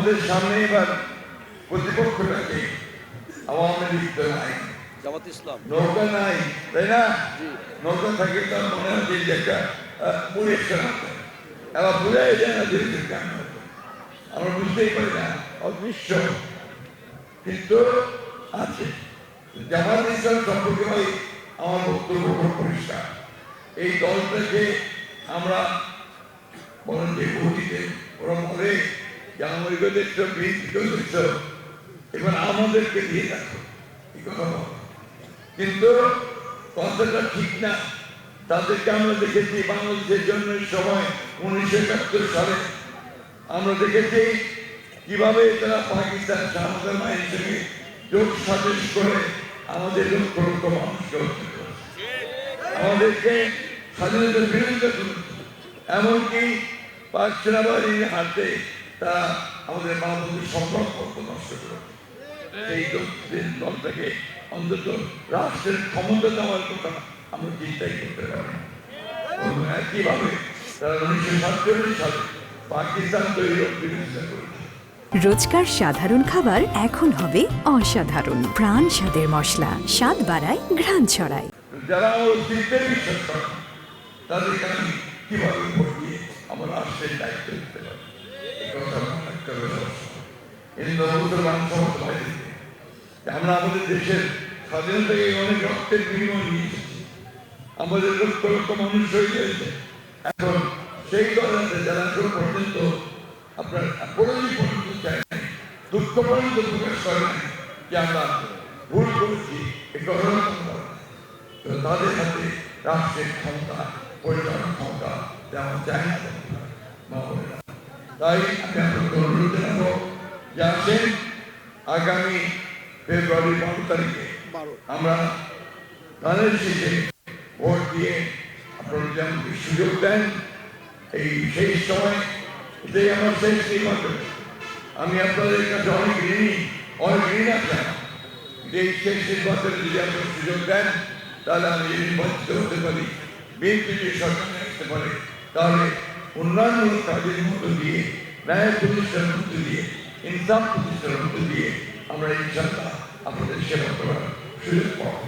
আমাদের সামনে এবার প্রতিপক্ষটাকে আওয়ামী লীগ তো নাই, জামাত ইসলাম নৌকা নাই, তাই না? জি নৌকা থাকে তার মনে হচ্ছে যে একটা মুড়ি এবার বোঝাই যায় না দেশের কেন আমরা বুঝতেই পারি না, অদৃশ্য কিন্তু আছে। জামাত ইসলাম সম্পর্কে ভাই আমার বক্তব্য খুব পরিষ্কার। এই দলটাকে আমরা বলেন যে অতীতে ওরা বলে যে আমাদের দেশ এবার আমাদেরকে দিয়ে রাখো, এই কথা বল, কিন্তু কথাটা ঠিক না। তাদেরকে আমরা দেখেছি বাংলাদেশের জন্য সময় 1971 সালে আমরা দেখেছি কিভাবে তারা পাকিস্তান সাহায্যের মায়ের সঙ্গে যোগ সাজেশ করে আমাদের লক্ষ লক্ষ মানুষকে হত্যা করেছে, আমাদেরকে স্বাধীনতার বিরোধিতা করেছে, এমনকি পাক সেনাবাহিনীর হাতে তারা আমাদের মানবতার সম্পর্ক নষ্ট করেছে। এই দলটাকে অন্তত রাষ্ট্রের ক্ষমতা দেওয়ার কথা আমরা চিন্তাই করতে পারি। একইভাবে তারা 1947 সালে পাকিস্তান তৈরির বিরোধিতা করেছে। রোজকার সাধারণ খাবার এখন হবে অসাধারণ। প্রাণ স্বাদের মশলা, স্বাদ বাড়ায়, ঘ্রাণ ছড়ায়। যারা অস্তিত্বে বিশ্বাস করে তাদেরকে আমি কিভাবে ভোট দিয়ে আমার রাষ্ট্রের দায়িত্ব দিতে পারি, এই কথা মনে রাখতে হবে। আমরা আমাদের দেশের স্বাধীনতাকে অনেক রক্তের বিনিময় নিয়েছি, আমাদের লক্ষ লক্ষ মানুষ হয়ে গেছে। এখন সেই দল আছে যারা এখন পর্যন্ত আপনার পরিণতি পর্যন্ত চায় নাই, দুঃখ পর্যন্ত প্রকাশ করে নাই যে আমরা ভুল করেছি, এই ঘটনা তাদের হাতে রাষ্ট্রের ক্ষমতা, পরিচালনা ক্ষমতা যেমন চায় না। তাই আমি আপনাকে অনুরোধ জানাবো যে আসেন আগামী ফেব্রুয়ারি 12 তারিখে আমরা ধানের শীষে ভোট দিয়ে আপনারা যেমন সুযোগ দেন। এই সেই সময় এটাই আমার শেষ নির্বাচন। আমি আপনাদের কাছে অনেক ঋণী আছেন যে এই শেষ নির্বাচনে যদি আপনার সুযোগ দেন তাহলে আমি নির্বাচিত হতে পারি, বিএনপি যদি সরকারে আসতে পারে তাহলে উন্নয়নমূলক কাজের মধ্য দিয়ে, ন্যায় প্রতিষ্ঠানের মধ্য দিয়ে, ইনসাফ প্রতিষ্ঠানের মধ্য দিয়ে আমরা ইনশাআল্লাহ আপনাদের সেবা করার সুযোগ পাবো।